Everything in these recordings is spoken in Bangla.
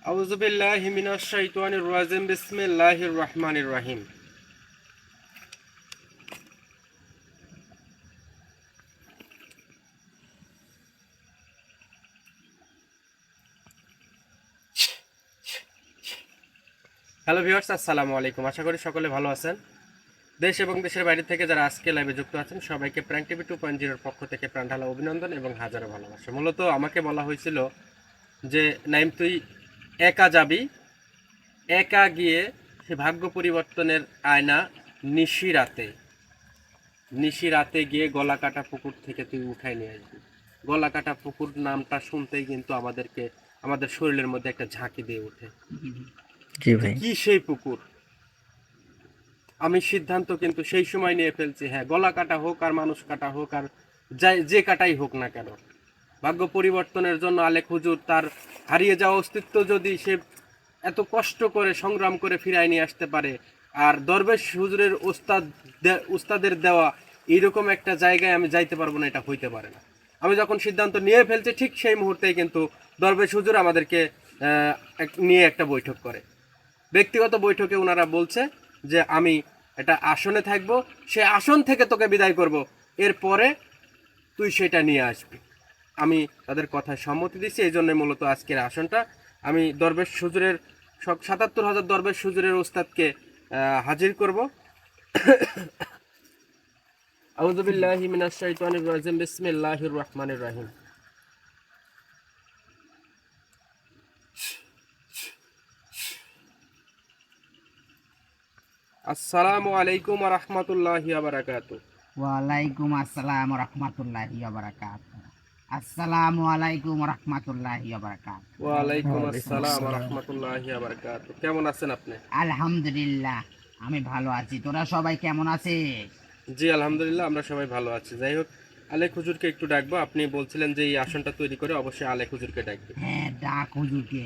আউযু বিল্লাহি মিনাশ শাইতানির রাজিম বিসমিল্লাহির রহমানির রহিম। হ্যালো ভিউয়ার্স, আসসালামু আলাইকুম। আশা করি সকলে ভালো আছেন। দেশ এবং দেশের বাইরে থেকে যারা আজকে লাইভে যুক্ত আছেন সবাইকে প্র্যাঙ্ক টিভি 2.0 পক্ষ থেকে প্রাণঢালা অভিনন্দন এবং হাজারো ভালোবাসা। মূলত আমাকে বলা হয়েছিল যে নাইম তুই একা যাবি, একা গিয়ে সে ভাগ্য পরিবর্তনের আয়না নিশি রাতে গিয়ে গলা কাটা পুকুর থেকে তুই উঠাই নিয়ে আসবি। গলা কাটা পুকুর নামটা শুনতেই কিন্তু আমাদের শরীরের মধ্যে একটা ঝাঁকি দিয়ে ওঠে। জি ভাই। কি সেই পুকুর? আমি সিদ্ধান্ত কিন্তু সেই সময় নিয়ে ফেলছি, হ্যাঁ, গলা কাটা হোক আর মানুষ কাটা হোক আর যে কাটাই হোক না কেন, ভাগ্য পরিবর্তনের জন্য আলেক হুজুর তার হারিয়ে যাওয়া অস্তিত্ব যদি সে এত কষ্ট করে সংগ্রাম করে ফিরায় নিয়ে আসতে পারে, আর দরবেশ হুজুরের উস্তাদের দেওয়া এইরকম একটা জায়গায় আমি যাইতে পারবো না, এটা হইতে পারে না। আমি যখন সিদ্ধান্ত নিয়ে ফেলছি ঠিক সেই মুহূর্তেই কিন্তু দরবেশ হুজুর আমাদেরকে নিয়ে একটা বৈঠক করে। ব্যক্তিগত বৈঠকে ওনারা বলছে যে আমি একটা আসনে থাকব, সে আসন থেকে তোকে বিদায় করব, এরপরে তুই সেটা নিয়ে আসবি। আমি তাদের কথায় সম্মতি দিচ্ছি, এই জন্য মূলত আজকের আসনটা আমি দরবেশ হুজুরের ৭৭,০০০ দরবেশ হুজুরের ওস্তাদকে হাজির করব। আউযু বিল্লাহি মিনাশ শাইতানির রাজিম বিসমিল্লাহির রহমানির রহিম। আসসালামু আলাইকুম ওয়া রাহমাতুল্লাহি ওয়া বারাকাতুহু। ওয়ালাইকুম আসসালাম রহমতুল্লাহি বারাকাতুহু। আসসালামু আলাইকুম রহমতুল্লাহি বারাকাতুহু। ওয়ালাইকুম আসসালাম ওয়া রাহমাতুল্লাহি ওয়া বারাকাতুহু। কেমন আছেন আপনি? আলহামদুলিল্লাহ, আমি ভালো আছি। তোরা সবাই কেমন আছিস? জি আলহামদুলিল্লাহ, আমরা সবাই ভালো আছি। যাই হোক, আলেক হুজুরকে একটু ডাকবো। আপনি বলছিলেন যে এই আসনটা তৈরি করে অবশ্যই আলেক হুজুরকে ডাকবে। হ্যাঁ, ডাক হুজুরকে।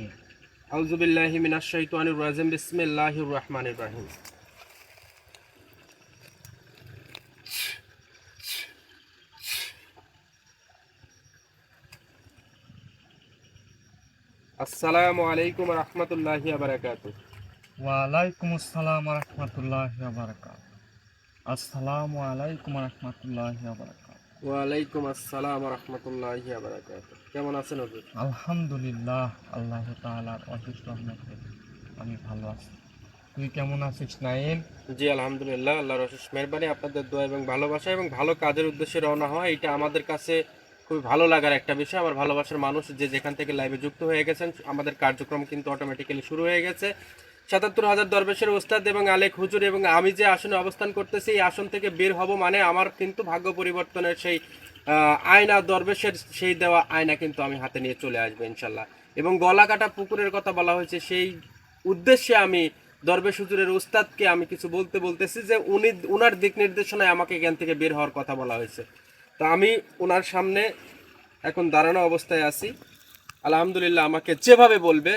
আউযু বিল্লাহি মিনাশ শাইতানির রাজিম বিসমিল্লাহির রহমানির রহিম। আসসালামু আলাইকুম ওয়া রাহমাতুল্লাহি ওয়া বারাকাতুহু। ওয়ালাইকুম আসসালাম রহমতুল্লাহ বারকাত। আসসালামু আলাইকুম রহমতুল্লাহ বারকাত। ওয়ালাইকুম আসসালাম ওয়া রাহমাতুল্লাহি ওয়া বারাকাতুহু। কেমন আছেন হুজুর? আলহামদুলিল্লাহ, আল্লাহ তাআলার অশেষ রহমতে আমি ভালো আছি। তুই কেমন আছিস নাইম? জি আলহামদুলিল্লাহ, আল্লাহর অশেষ মেহেরবানি, আপনাদের দোয়া এবং ভালোবাসা এবং ভালো কাজের উদ্দেশ্যে রওনা হওয়া, এটা আমাদের কাছে খুবই ভালো লাগার একটা বিষয়। আমার ভালোবাসার মানুষ যে যেখান থেকে লাইভে যুক্ত হয়ে গেছেন, আমাদের কার্যক্রম কিন্তু অটোমেটিক্যালি শুরু হয়ে গেছে। ৭৭,০০০ দরবেশের ওস্তাদ এবং আলেক হুজুর এবং আমি যে আসনে অবস্থান করতেছি, এই আসন থেকে বের হব মানে আমার কিন্তু ভাগ্য পরিবর্তনের সেই আয়না, দরবেশের সেই দেওয়া আয়না কিন্তু আমি হাতে নিয়ে চলে আসবো ইনশাল্লাহ। এবং গলা কাটা পুকুরের কথা বলা হয়েছে, সেই উদ্দেশ্যে আমি দরবেশ হুজুরের উস্তাদকে আমি কিছু বলতেছি যে উনার দিক নির্দেশনায় আমাকে জ্ঞান থেকে বের হওয়ার কথা বলা হয়েছে। তো আমি ওনার সামনে এখন দাঁড়ানো অবস্থায় আছি। আলহামদুলিল্লাহ, আমাকে যেভাবে বলবে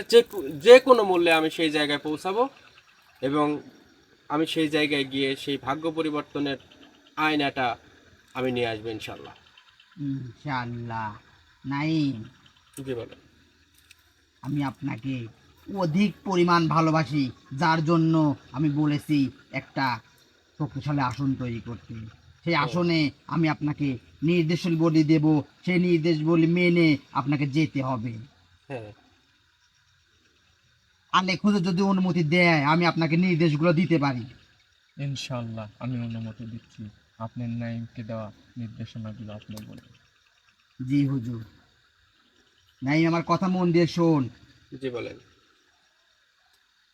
যে কোনো মূল্যে আমি সেই জায়গায় পৌঁছাবো এবং আমি সেই জায়গায় গিয়ে সেই ভাগ্য পরিবর্তনের আয়নাটা আমি নিয়ে আসবো ইনশাল্লাহ। ইনশাআল্লাহ। নাইম, জি বলেন। আমি আপনাকে অধিক পরিমাণ ভালোবাসি, যার জন্য আমি বলেছি একটা শক্তিশালী আসন তৈরি করতে। সেই আসনে আমি আপনাকে নির্দেশাবলী দেব, সেই নির্দেশাবলী মেনে আপনাকে যেতে হবে। হ্যাঁ, আলেক হুজুর যদি অনুমতি দেয় আমি আপনাকে নির্দেশগুলো দিতে পারি। ইনশাআল্লাহ আমি অনুমতি দিচ্ছি। আপনার নাইমকে দেওয়া নির্দেশনাগুলো আপনি বলুন। জি হুজুর। নাই, আমার কথা মন দিয়ে শোন। জি বলেন।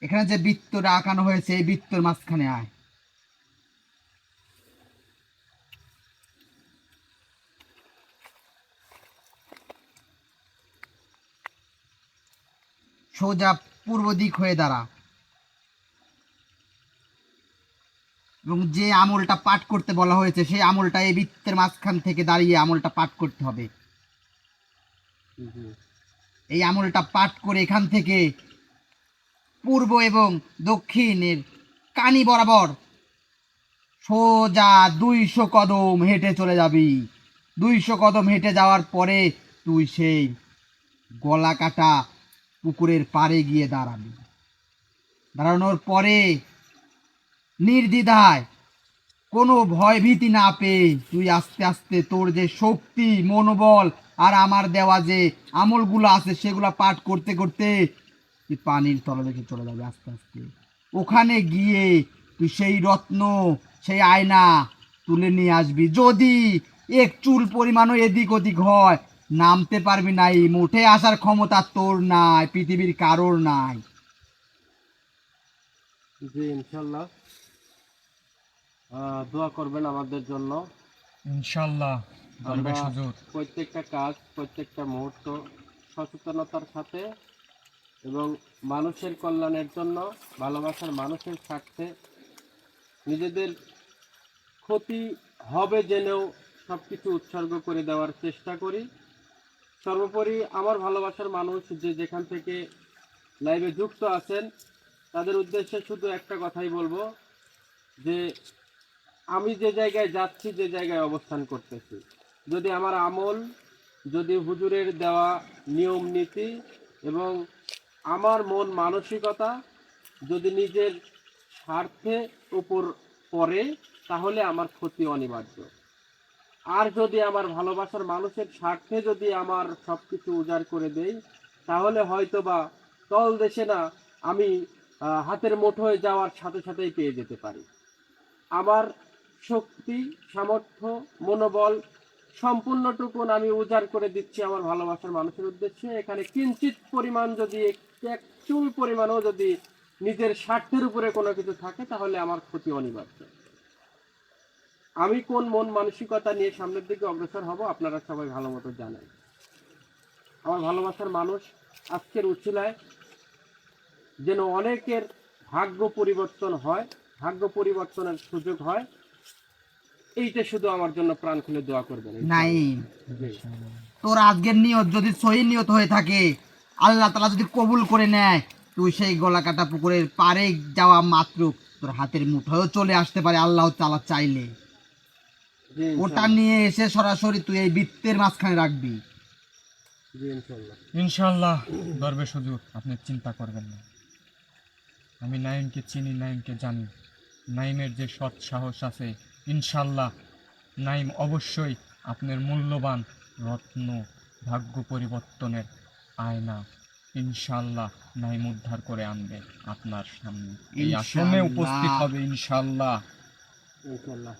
এখানে যে বৃত্তটা আঁকানো হয়েছে এই বৃত্তর মাঝখানে আয়। সোজা পূর্ব দিক হয়ে দাঁড়া এবং যে আমলটা পাঠ করতে বলা হয়েছে সেই আমলটা এই বৃত্তের মাঝখান থেকে দাঁড়িয়ে আমলটা পাঠ করতে হবে। এই আমলটা পাঠ করে এখান থেকে পূর্ব এবং দক্ষিণের কানি বরাবর সোজা 200 কদম হেঁটে চলে যাবি। 200 কদম হেঁটে যাওয়ার পরে তুই সেই গলা কাটা পুকুরের পাড়ে গিয়ে দাঁড়াবি। দাঁড়ানোর পরে নির্দ্বিধায়, কোনো ভয় ভীতি না পেয়ে তুই আস্তে আস্তে তোর যে শক্তি, মনোবল আর আমার দেওয়া যে আমলগুলো আছে সেগুলা পাঠ করতে করতে তুই পানির তলদেশে চলে যাবে আস্তে আস্তে। ওখানে গিয়ে তুই সেই রত্ন, সেই আয়না তুলে নিয়ে আসবি। যদি এক চুল পরিমাণও এদিক ওদিক হয়, নামতে পারবি না, এই উঠে আসার ক্ষমতা তোর নাই, পৃথিবীর কারোর নাই। জি ইনশাল্লাহ, দোয়া করবেন আমাদের জন্য। ইনশাল্লাহ আমরা দরবেশ হুজুর। প্রত্যেকটা কাজ, প্রত্যেকটা মুহূর্ত সচেতনতার সাথে এবং মানুষের কল্যাণের জন্য, ভালোবাসার মানুষের স্বার্থে, নিজেদের ক্ষতি হবে জেনেও সব কিছু উৎসর্গ করে দেওয়ার চেষ্টা করি। সর্বোপরি আমার ভালোবাসার মানুষ যে যেখান থেকে লাইভে যুক্ত আছেন, তাদের উদ্দেশ্যে শুধু একটা কথাই বলবো যে আমি যে জায়গায় যাচ্ছি, যে জায়গায় অবস্থান করতেছি, যদি আমার আমল, যদি হুজুরের দেওয়া নিয়ম নীতি এবং আমার মন মানসিকতা যদি নিজের স্বার্থে উপর পড়ে, তাহলে আমার ক্ষতি অনিবার্য। আর যদি আমার ভালোবাসার মানুষের স্বার্থে যদি আমার সব কিছু উজাড় করে দেই, তাহলে হয়তো বা তল দেশে না, আমি হাতের মুঠোয় যাওয়ার সাথে সাথেই পেয়ে যেতে পারি। আমার শক্তি, সামর্থ্য, মনোবল সম্পূর্ণটুকুন আমি উজাড় করে দিচ্ছি আমার ভালোবাসার মানুষের উদ্দেশ্যে। এখানে কিঞ্চিত পরিমাণ যদি, এক চুল পরিমাণও যদি নিজের স্বার্থের উপরে কোনো কিছু থাকে, তাহলে আমার ক্ষতি অনিবার্য। আমি কোন মন মানসিকতা নিয়ে সামনের দিকে অগ্রসর হব আপনারা সবাই ভালো মতো জানেন। আমার ভালোবাসার মানুষ আজকের উছিলায় যেন অনেকের ভাগ্য পরিবর্তন হয়, ভাগ্য পরিবর্তনের সুযোগ হয়, এইটা শুধু আমার জন্য প্রাণ খুলে দোয়া করবেন নাই, জি। তোর আজকের নিয়ত যদি সহি নিয়ত হয়ে থাকে, আল্লাহ তাআলা যদি কবুল করে নেয়, তুই সেই গলা কাটা পুকুরের পাড়ে যাওয়া মাত্র তোর হাতের মুঠোয়ও চলে আসতে পারে আল্লাহ তাআলা চাইলে। জি ওটা ইনশাল্লাহ, নিয়ে এসে সরাসরি তুই এই বৃত্তের মাঝখানে রাখবি। জি ইনশাল্লাহ। ইনশাল্লাহ দরবেশ হুজুর, আপনি চিন্তা করবেন না। আমি নাইমকে চিনি, নাইমকে জানি। নাইমের যে সৎ সাহস আছে, ইনশাল্লাহ নাইম অবশ্যই আপনার মূল্যবান রত্ন, ভাগ্য পরিবর্তনের আয়না ইনশাল্লাহ নাইম উদ্ধার করে আনবে আপনার সামনে, এই আসনে উপস্থিত ইনশাআল্লাহ। হবে ইনশাল্লাহ। ইনশাল্লাহ,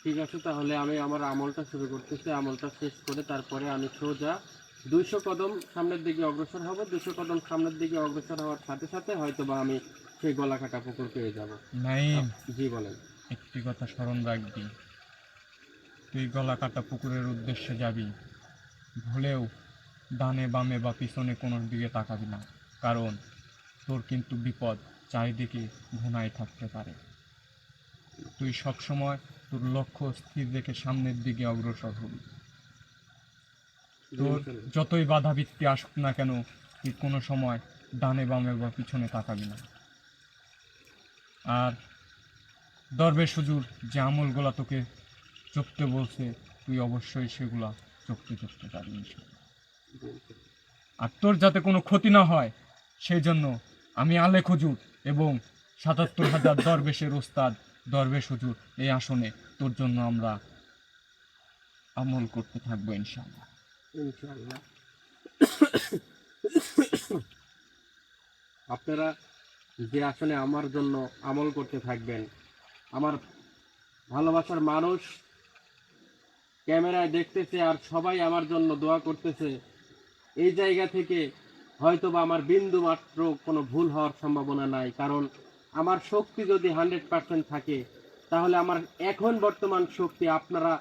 ঠিক আছে। তাহলে আমি আমার আমলটা শুরু করতেছি। আমলটা শেষ করে তারপরে আমি সোজা 200 কদম সামনের দিকে অগ্রসর হব। 200 কদম সামনের দিকে অগ্রসর হওয়ার সাথে সাথে হয়তো বা আমি সেই গলা কাটা পুকুর পেয়ে যাব। নাইম, জি বলেন। একটি কথা স্মরণ রাখবি, তুই গলা কাটা পুকুরের উদ্দেশ্যে যাবি, ভুলেও ডানে বামে বা পিছনে কোনো দিকে তাকাবি না, কারণ তোর কিন্তু বিপদ চারিদিকে ঘনায় থাকতে পারে। তুই সবসময় তোর লক্ষ্য স্থির রেখে সামনের দিকে অগ্রসর হবি। জি তোর ইনশাল্লাহ, যতই বাধা বিপত্তি আসুক না কেন, তুই কোনো সময় ডানে বামে বা পিছনে তাকাবি না। আর দরবেশ হুজুর যে আমলগুলা তোকে চপতে বলছে, তুই অবশ্যই সেগুলা চপতে চপতে যাবি ইনশাআল্লাহ। জি ইনশাল্লাহ। আর তোর যাতে কোনো ক্ষতি না হয়, সেই জন্য আমি আলেখ হুজুর এবং ৭৭,০০০ দরবেশের ওস্তাদ দরবেশ হুজুর এই আসনে তোর জন্য আমরা আমল করতে থাকবো ইনশাআল্লাহ। ইনশাআল্লাহ। আপনারা যে আসনে আমার জন্য আমল করতে থাকবেন, আমার ভালোবাসার মানুষ ক্যামেরায় দেখতেছে আর সবাই আমার জন্য দোয়া করতেছে, এই জায়গা থেকে হয়তো বা আমার বিন্দু মাত্র কোনো ভুল হওয়ার সম্ভাবনা নাই। কারণ আমার শক্তি যদি 100% থাকে, তাহলে আমার এখন বর্তমান শক্তি আপনারা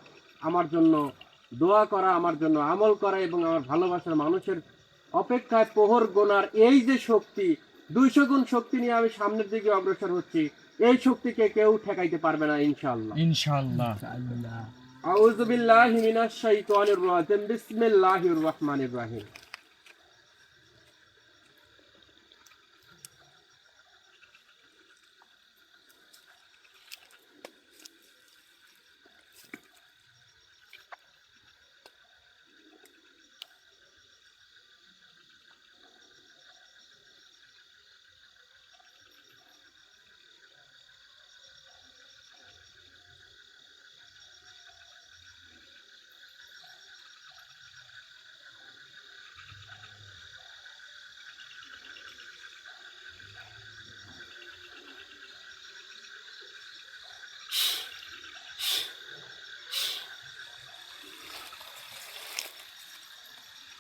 আমার জন্য দোয়া করা, আমার জন্য আমল করা এবং আমার ভালোবাসার মানুষের অপেক্ষায় প্রহর গোনার এই যে শক্তি, 200 গুণ শক্তি নিয়ে আমি সামনের দিকে অগ্রসর হচ্ছি। এই শক্তিকে কেউ ঠেকাইতে পারবে না ইনশাআল্লাহ। ইনশাআল্লাহ। ইনশাআল্লাহ। আউযু বিল্লাহি মিনাশ শাইতানির রাজিম। বিসমিল্লাহির রহমানির রহিম।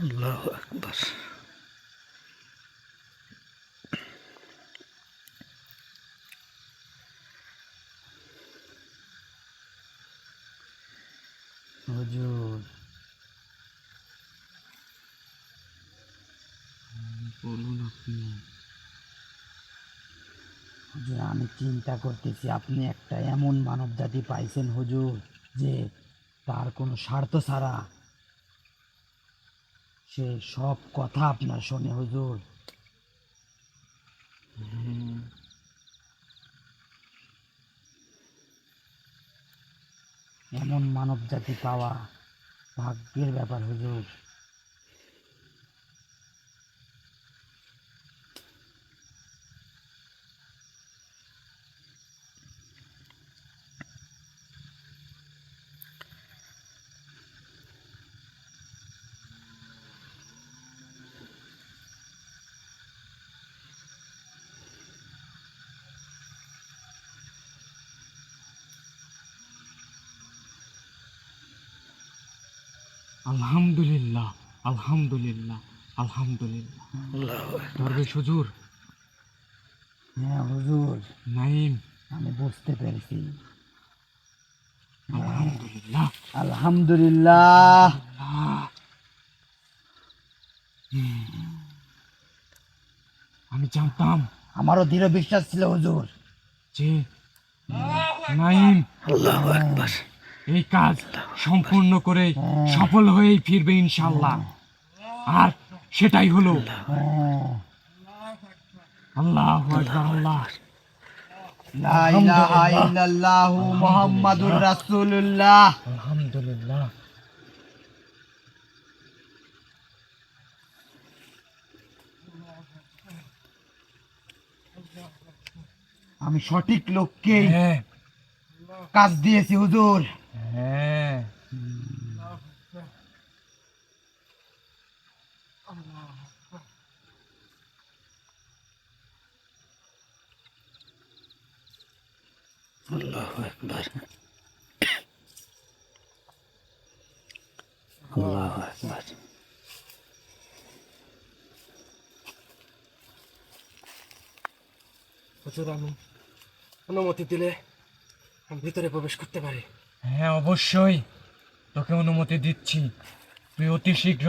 আল্লাহু আকবার। হুজুর, বলুন আপনি। হুজুর, আমি চিন্তা করতেছি আপনি একটা এমন মানব জাতি পাইছেন হুজুর, যে তার কোনো স্বার্থ ছাড়া সে সব কথা আপনার শোনে হুজুর। এমন মানব জাতি পাওয়া ভাগ্যের ব্যাপার হুজুর। আলহামদুলিল্লাহ, আলহামদুলিল্লাহ, আলহামদুলিল্লাহ। দরবেশ হুজুর, হ্যাঁ হুজুর, নাইম, আমি বুঝতে পেরেছি। আলহামদুলিল্লাহ। আলহামদুলিল্লাহ। আমি জানতাম আমারও দৃঢ় বিশ্বাস ছিল হুজুর। যে নাইম এই কাজ সম্পূর্ণ করে সফল হয়েই ফিরবে ইনশাল্লাহ। আর সেটাই হলো। আল্লাহু আকবার, আল্লাহ। লা ইলাহা ইল্লাল্লাহু মুহাম্মাদুর রাসূলুল্লাহ। আলহামদুলিল্লাহ। আমি সঠিক লোককে হ্যাঁ, কাজ দিয়েছি হুজুর। হ্যাঁ। আল্লাহু আকবার, আল্লাহু আকবার। হুজুর, আমি অনুমতি দিলে আমি ভিতরে প্রবেশ করতে পারি? হ্যাঁ, অবশ্যই তোকে অনুমতি দিচ্ছি। তুই অতি শীঘ্র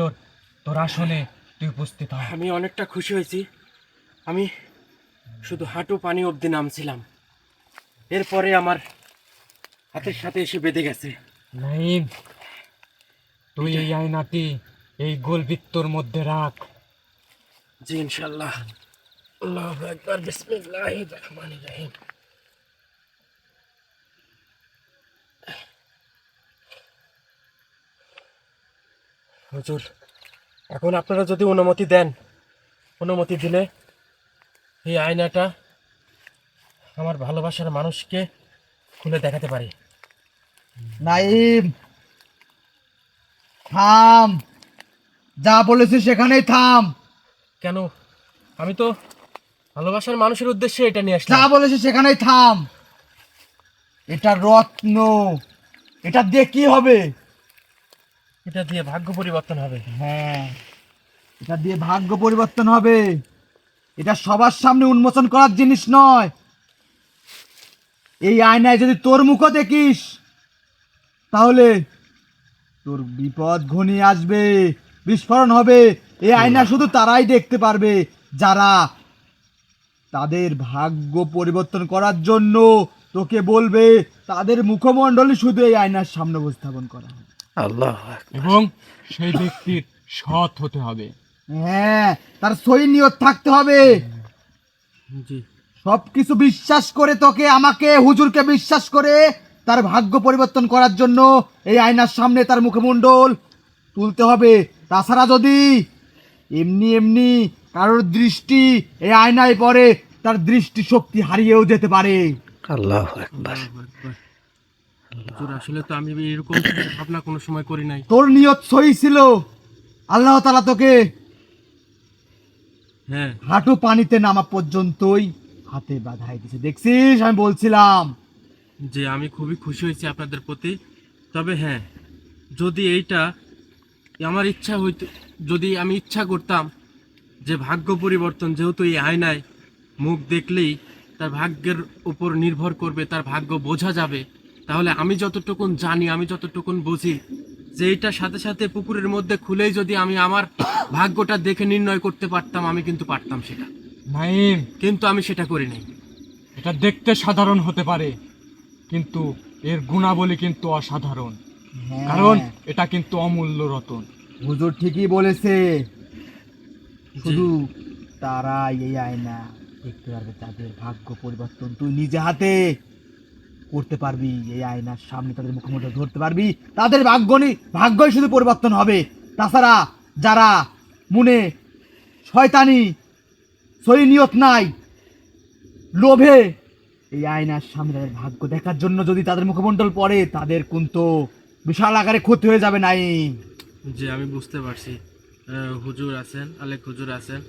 তোর আসনে তুই উপস্থিত হ। আমি অনেকটা খুশি হয়েছি। আমি শুধু হাঁটু পানি অবধি নামছিলাম, এরপরে আমার হাতের সাথে এসে বেঁধে গেছে। নাইম, তুই এই আয়নাটি এই গোল বৃত্তর মধ্যে রাখ। জি ইনশাল্লাহ। আল্লাহু আকবার, বিসমিল্লাহির রহমানির রহিম। হুজুর, এখন আপনারা যদি অনুমতি দেন, অনুমতি দিলে এই আয়নাটা আমার ভালোবাসার মানুষকে খুলে দেখাতে পারি। নাইম, থাম। যা বলেছি সেখানেই থাম। কেন? আমি তো ভালোবাসার মানুষের উদ্দেশ্যে এটা নিয়ে যা আসলাম। বলেছি সেখানেই থাম। এটা রত্ন, এটা দিয়ে কি হবে? এটা দিয়ে ভাগ্য পরিবর্তন হবে। হ্যাঁ, এটা দিয়ে ভাগ্য পরিবর্তন হবে। এটা সবার সামনে উন্মোচন করার জিনিস নয়। এই আয়নায় যদি তোর মুখও দেখিস, তাহলে তোর বিপদ ঘনিয়ে আসবে, বিস্ফোরণ হবে। এই আয়না শুধু তারাই দেখতে পারবে যারা তাদের ভাগ্য পরিবর্তন করার জন্য তোকে বলবে। তাদের মুখমণ্ডলী শুধু এই আয়নার সামনে উপস্থাপন করা হবে। এবং সেই ব্যক্তির সৎ হতে হবে। হ্যাঁ, তার সই নিয়ত থাকতে হবে। জি। সবকিছু বিশ্বাস করে তোকে, আমাকে, হুজুরকে বিশ্বাস করে তার ভাগ্য পরিবর্তন করার জন্য এই আয়নার সামনে তার মুখমণ্ডল তুলতে হবে। তাছাড়া যদি এমনি এমনি কারোর দৃষ্টি এই আয়নায় পড়ে, তার দৃষ্টি শক্তি হারিয়েও যেতে পারে। আল্লাহু আকবার। হুজুর, আসলে তো আমি এরকম ভাবনা কোনো সময় করি নাই। তোর নিয়ত সহি ছিল। আল্লাহ তাআলা তোকে হ্যাঁ, হাঁটু পানিতে নামা পর্যন্তই হাতে বাঁধাই দিছে। দেখছিস, আমি বলছিলাম। যে আমি খুবই খুশি হয়েছি আপনাদের প্রতি। তবে হ্যাঁ, যদি এইটা আমার ইচ্ছা হইতো যদি আমি ইচ্ছা করতাম যে ভাগ্য পরিবর্তন, যেহেতু এই আয়নায় মুখ দেখলেই তার ভাগ্যের উপর নির্ভর করবে, তার ভাগ্য বোঝা যাবে, তাহলে আমি যতটুকুন জানি, আমি যতটুকুন বুঝি, যে এইটার সাথে সাথে পুকুরের মধ্যে খুলেই যদি আমি আমার ভাগ্যটা দেখে নির্ণয় করতে পারতাম, আমি কিন্তু পারতাম সেটা, নাইম, কিন্তু আমি সেটা করি নাই। এটা দেখতে সাধারণ হতে পারে, কিন্তু এর গুণাবলী কিন্তু অসাধারণ, হ্যাঁ, কারণ এটা কিন্তু অমূল্য রতন। হুজুর ঠিকই বলেছে। শুধু তারা এই আয়না দেখতে পারবে, তাদের ভাগ্য পরিবর্তন তুই নিজে হাতে করতে পারবি। এই আয়নার সামনে তাদের মুখোমুখি ধরতে পারবি, তাদের ভাগ্যই শুধু পরিবর্তন হবে। তাছাড়া যারা মনে শয়তানি সই নিয়ত নাই, লোভে এই আয়নার সামনে তাদের ভাগ্য দেখার জন্য যদি তাদের মুখমণ্ডল পড়ে, তাদের কিন্তু বিশাল আকারে ক্ষতি হয়ে যাবে। নাই যে আমি বুঝতে পারছি, হুজুর আছেন, আলেক হুজুর আছেন,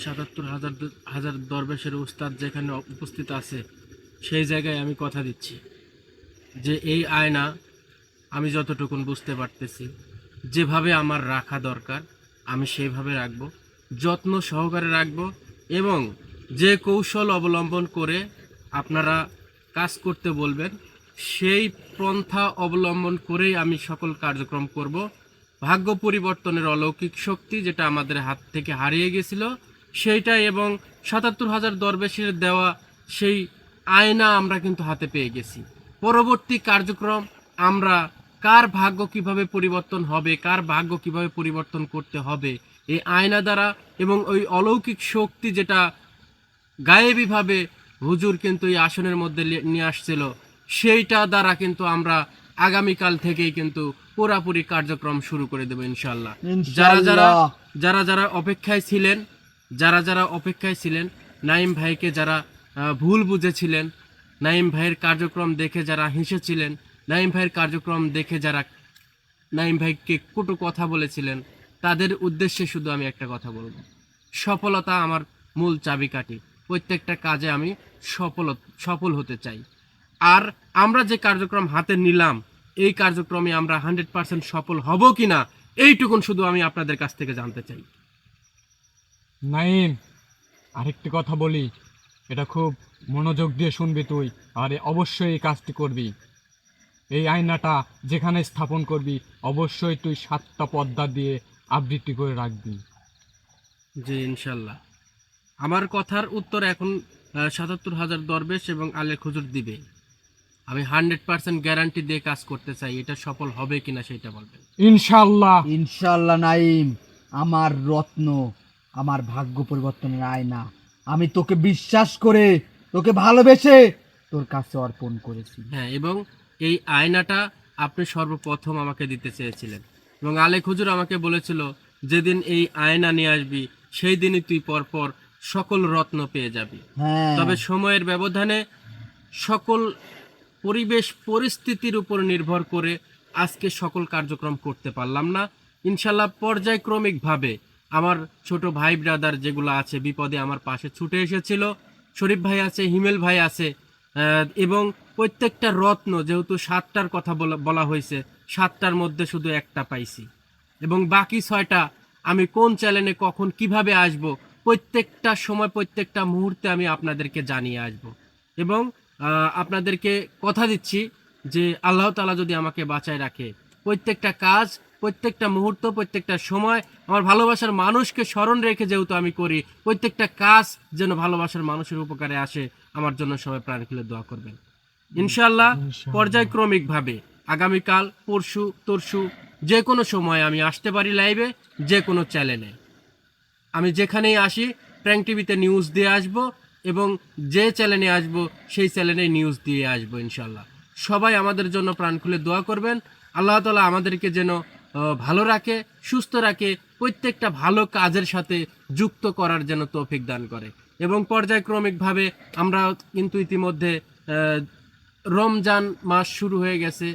৭৭,০০০ দরবেশের উস্তাদ যেখানে উপস্থিত আছে, সেই জায়গায় আমি কথা দিচ্ছি যে এই আয়না আমি যতটুকুন বুঝতে পারতেছি, যেভাবে আমার রাখা দরকার আমি সেইভাবে রাখবো, যত্ন সহকারে রাখবো, এবং যে কৌশল অবলম্বন করে আপনারা কাজ করতে বলবেন সেই পন্থা অবলম্বন করেই আমি সকল কার্যক্রম করব। ভাগ্য পরিবর্তনের অলৌকিক শক্তি যেটা আমাদের হাত থেকে হারিয়ে গেছিল সেইটাই, এবং ৭৭,০০০ দরবেশের দেওয়া সেই আয়না আমরা কিন্তু হাতে পেয়ে গেছি। পরবর্তী কার্যক্রম আমরা কার ভাগ্য কিভাবে পরিবর্তন হবে, কার ভাগ্য কিভাবে পরিবর্তন করতে হবে এই আয়না দ্বারা, এবং ওই অলৌকিক শক্তি যেটা গায়েবীভাবে হুজুর কিন্তু এই আসনের মধ্যে নিয়ে আসছিল, সেইটা দ্বারা কিন্তু আমরা আগামীকাল থেকেই কিন্তু পুরাপুরি কার্যক্রম শুরু করে দেবো ইনশাল্লাহ। যারা যারা অপেক্ষায় ছিলেন, নাইম ভাইকে যারা ভুল বুঝেছিলেন, নাইম ভাইয়ের কার্যক্রম দেখে যারা হেসেছিলেন, নাইম ভাইয়ের কার্যক্রম দেখে যারা নাইম ভাইকে কটু কথা বলেছিলেন, তাদের উদ্দেশ্যে শুধু আমি একটা কথা বলবো, সফলতা আমার মূল চাবিকাঠি। প্রত্যেকটা কাজে আমি সফল হতে চাই। আর আমরা যে কার্যক্রম হাতে নিলাম, এই কার্যক্রমে আমরা 100% সফল হব কিনা, এইটুকুন শুধু আমি আপনাদের কাছ থেকে জানতে চাই। নাইম, আরেকটি কথা বলি, এটা খুব মনোযোগ দিয়ে শুনবি তুই, আর অবশ্যই এই কাজটি করবি। এই আয়নাটা যেখানে স্থাপন করবি অবশ্যই তুই 7টা পর্দা দিয়ে আবৃত্তি করে রাখবি। জি ইনশাল্লাহ। আমার কথার উত্তর এখন ৭৭,০০০ দরবেশ এবং আলেক হুজুর দিবে। আমি 100% গ্যারান্টি দিয়ে কাজ করতে চাই, এটা সফল হবে কিনা সেটা বলবেন। ইনশাআল্লাহ। ইনশাল্লাহ নাইম, আমার রত্ন, আমার ভাগ্য পরিবর্তনের আয়না, আমি তোকে বিশ্বাস করে, তোকে ভালোবেসে তোর কাছে অর্পণ করেছি। হ্যাঁ, এবং এই আয়নাটা আপনি সর্বপ্রথম আমাকে দিতে চেয়েছিলেন, এবং আলেক হুজুর আমাকে বলেছিল যেদিন এই আয়না নিয়ে আসবি সেই দিনই তুই পরপর সকল রত্ন পেয়ে যাবি। হ্যাঁ, তবে সময়ের ব্যবধানে সকল পরিবেশ পরিস্থিতির উপর নির্ভর করে আজকে সকল কার্যক্রম করতে পারলাম না। ইনশাল্লাহ পর্যায়ক্রমিকভাবে আমার ছোট ভাই ব্রাদার যেগুলো আছে বিপদে আমার পাশে ছুটে এসেছিল, শরীফ ভাই আছে, হিমেল ভাই আছে, এবং প্রত্যেকটা রত্ন যেহেতু 7টার কথা বলা হয়েছে, 7টার মধ্যে শুধু একটা পাইছি, এবং বাকি 6টা আমি কোন চ্যানেলে কখন কিভাবে আসব, প্রত্যেকটা সময় প্রত্যেকটা মুহূর্তে আমি আপনাদেরকে জানিয়ে আসব। এবং আপনাদেরকে কথা দিচ্ছি যে আল্লাহ তাআলা যদি আমাকে বাঁচায় রাখে, প্রত্যেকটা কাজ, প্রত্যেকটা মুহূর্ত, প্রত্যেকটা সময় আমার ভালোবাসার মানুষকে স্মরণ রেখে যেহেতু আমি করি, প্রত্যেকটা কাজ যেন ভালোবাসার মানুষের উপকারে আসে, আমার জন্য সবাই প্রাণ খুলে দোয়া করবেন ইনশাআল্লাহ। পর্যায়ক্রমিকভাবে আগামীকাল, পরশু, তরশু যে কোনো সময় আমি আসতে পারি লাইভে, যে কোনো চ্যানেলে। আমি যেখানেই আসি প্র্যাঙ্ক টিভিতে নিউজ দিয়ে আসব, এবং যে চ্যানেলে আসব সেই চ্যানেলে নিউজ দিয়ে আসব ইনশাল্লাহ। সবাই আমাদের জন্য প্রাণ খুলে দোয়া করবেন। আল্লাহ তাআলা আমাদেরকে যেন ভালো রাখে, সুস্থ রাখে, প্রত্যেকটা ভালো কাজের সাথে যুক্ত করার যেন তৌফিক দান করে। এবং পর্যায়ক্রমিকভাবে আমরা কিন্তু ইতিমধ্যে রমজান মাস শুরু হয়ে গেছে।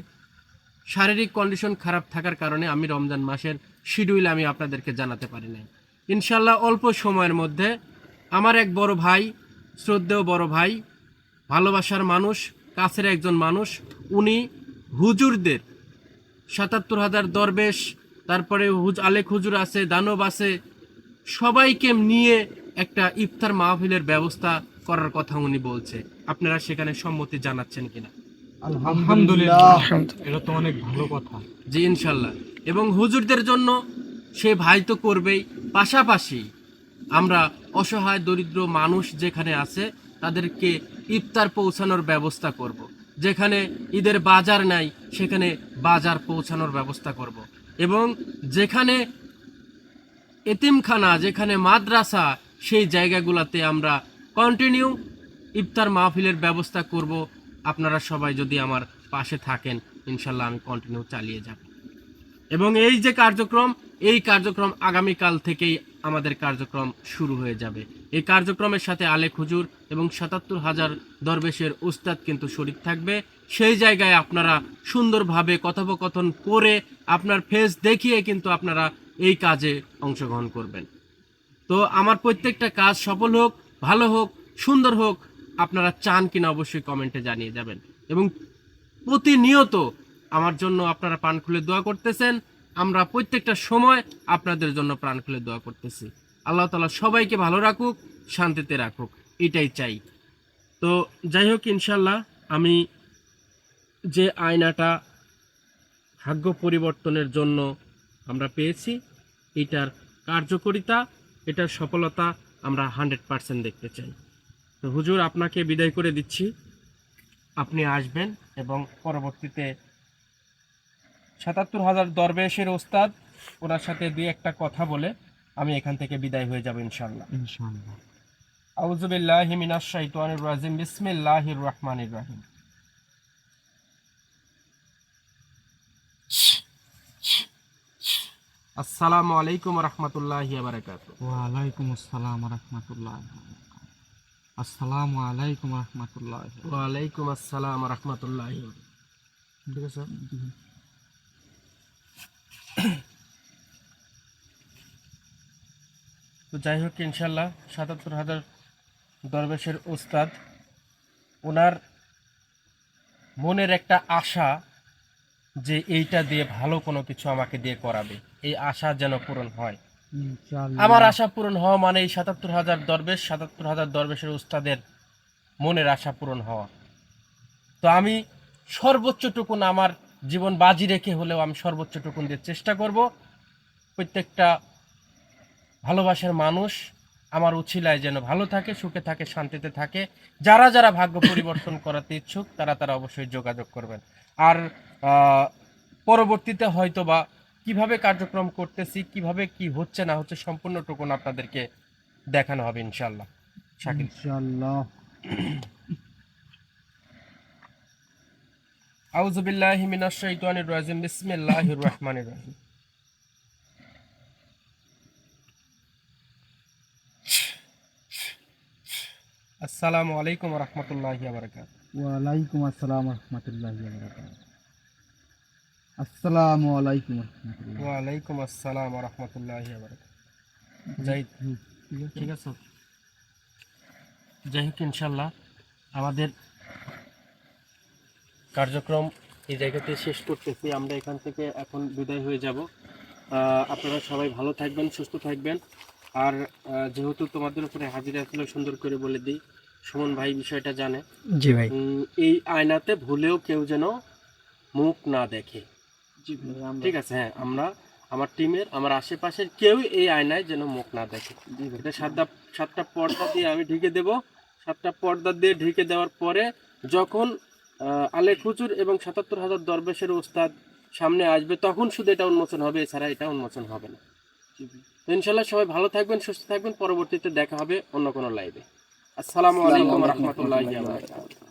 শারীরিক কন্ডিশন খারাপ থাকার কারণে আমি রমজান মাসের শিডিউল আমি আপনাদেরকে জানাতে পারি নাই। ইনশাল্লাহ অল্প সময়ের মধ্যে আমার এক বড় ভাই, শ্রদ্ধেয় বড় ভাই, ভালোবাসার মানুষ, কাছের একজন মানুষ, উনি হুজুরদের ৭৭,০০০ দরবেশ তারপরে আলেক হুজুর আছে, দানব আছে, সবাইকে নিয়ে একটা ইফতার মাহফিলের ব্যবস্থা করার কথা উনি বলছে। আপনারা সেখানে সম্মতি জানাচ্ছেন কিনা? আলহামদুলিল্লাহ, এটা তো অনেক ভালো কথা। জি ইনশাল্লাহ। এবং হুজুরদের জন্য সে ভাই তো করবেই, পাশাপাশি আমরা অসহায় দরিদ্র মানুষ যেখানে আছে তাদেরকে ইফতার পৌঁছানোর ব্যবস্থা করব। যেখানে ঈদের বাজার নাই সেখানে বাজার পৌঁছানোর ব্যবস্থা করব। এবং যেখানে এতিমখানা, যেখানে মাদ্রাসা, সেই জায়গাগুলোতে আমরা কন্টিনিউ ইফতার মাহফিলের ব্যবস্থা করব। আপনারা সবাই যদি আমার পাশে থাকেন ইনশাল্লাহ আমি কন্টিনিউ চালিয়ে যাব। এবং এই যে কার্যক্রম, এই কার্যক্রম আগামীকাল থেকেই আমাদের কার্যক্রম শুরু হয়ে যাবে। এই কার্যক্রমের সাথে আলেক হুজুর এবং ৭৭,০০০ দরবেশের উস্তাদ কিন্তু শরীক থাকবে। সেই জায়গায় আপনারা সুন্দরভাবে কথোপকথন করে আপনার ফেস দেখিয়ে কিন্তু আপনারা এই কাজে অংশগ্রহণ করবেন। তো আমার প্রত্যেকটা কাজ সফল হোক, ভালো হোক, সুন্দর হোক, আপনারা চান কিনা অবশ্যই কমেন্টে জানিয়ে যাবেন। এবং প্রতিনিয়ত আমার জন্য আপনারা প্রাণ খুলে দোয়া করতেছেন, আমরা প্রত্যেকটা সময় আপনাদের জন্য প্রাণ খুলে দোয়া করতেছি। আল্লাহ তাআলা সবাইকে ভালো রাখুক, শান্তিতে রাখুক, এটাই চাই। তো যাই হোক, ইনশাল্লাহ আমি যে আয়নাটা ভাগ্য পরিবর্তনের জন্য আমরা পেয়েছি, এটার কার্যকারিতা, এটার সফলতা আমরা 100% দেখতে চাই। তো হুজুর, আপনাকে বিদায় করে দিচ্ছি। আপনি আসবেন এবং পরবর্তীতে ৭৭,০০০ দরবেশের ওস্তাদ, ওনার সাথে দুই একটা কথা বলে আমি এখান থেকে বিদায় হয়ে যাব ইনশাআল্লাহ। ইনশাআল্লাহ। আউযু বিল্লাহি মিনাশ শাইতানির রাজিম, বিসমিল্লাহির রহমানির রহিম। আসসালামু আলাইকুম ওয়া রাহমাতুল্লাহি ওয়া বারাকাতুহু। ওয়া আলাইকুম আসসালাম ওয়া রাহমাতুল্লাহ। আসসালামু আলাইকুম ওয়া রাহমাতুল্লাহ। ওয়া আলাইকুম আসসালাম ওয়া রাহমাতুল্লাহি। ঠিক আছে। তো যাই হোক, ইনশাল্লাহ ৭৭,০০০ দরবেশের ওস্তাদ, ওনার মনের একটা আশা যে এইটা দিয়ে ভালো কোনো কিছু আমাকে দিয়ে করাবে, এই আশা যেন পূরণ হয়। আমার আশা পূরণ হওয়া মানে এই ৭৭,০০০ দরবেশ, ৭৭,০০০ দরবেশের উস্তাদের মনের আশা পূরণ হওয়া। তো আমি সর্বোচ্চটুকুন আমার জীবন বাজি রেখে হলেও আমি সর্বোচ্চটুকুন দিয়ে চেষ্টা করব প্রত্যেকটা ভালোবাসার মানুষ আমার উছিলায় যেন ভালো থাকে, সুখে থাকে, শান্তিতে থাকে। যারা যারা ভাগ্য পরিবর্তন করাতে ইচ্ছুক তারা অবশ্যই যোগাযোগ করবেন। আর পরবর্তীতে হয়তো বা কীভাবে কার্যক্রম করতেছি, কিভাবে কি হচ্ছে না হচ্ছে, সম্পূর্ণটুকুন আপনাদেরকে দেখানো হবে ইনশাআল্লাহ। শাকিল, ইনশাআল্লাহ। আউযু বিল্লাহি মিনাশ শাইতানির রাজিম, বিসমিল্লাহির রহমানির রহিম। আসসালামু আলাইকুম ওয়া রাহমাতুল্লাহি ওয়া বারাকাতুহু। ওয়া আলাইকুম আসসালাম ওয়া রাহমাতুল্লাহি ওয়া বারাকাতুহু। আসসালামু আলাইকুম ওয়া রাহমাতুল্লাহ। ওয়া আলাইকুম আসসালাম ওয়া রাহমাতুল্লাহি ওয়া বারাকাতুহু। ঠিক আছে। যাই হোক, ইনশাল্লাহ আমাদের কার্যক্রম এই জায়গাতে শেষ করতেছি। আমরা এখান থেকে এখন বিদায় হয়ে যাব। আপনারা সবাই ভালো থাকবেন, সুস্থ থাকবেন। আর যেহেতু তোমাদের উপরে হাজিরা ছিল, সুন্দর করে বলে দিই, সুমন ভাই বিষয়টা জানে। জি ভাই। এই আয়নাতে ভুলেও কেউ যেন মুখ না দেখে। ঠিক আছে? হ্যাঁ, আমরা আমার টিমের, আমার আশেপাশের কেউ এই আয়নায় যেন মুখ না দেখে। এটা 7টা পর্দা দিয়ে আমি ঢেকে দেব। 7টা পর্দা দিয়ে ঢেকে দেওয়ার পরে যখন আলেক হুজুর এবং ৭৭,০০০ দরবেশের ওস্তাদ সামনে আসবে, তখন শুধু এটা উন্মোচন হবে, এছাড়া এটা উন্মোচন হবে না। তো ইনশাল্লাহ সবাই ভালো থাকবেন, সুস্থ থাকবেন। পরবর্তীতে দেখা হবে অন্য কোনো লাইভে। আসসালামু আলাইকুম ওয়া রাহমাতুল্লাহি ওয়া বারাকাতুহু।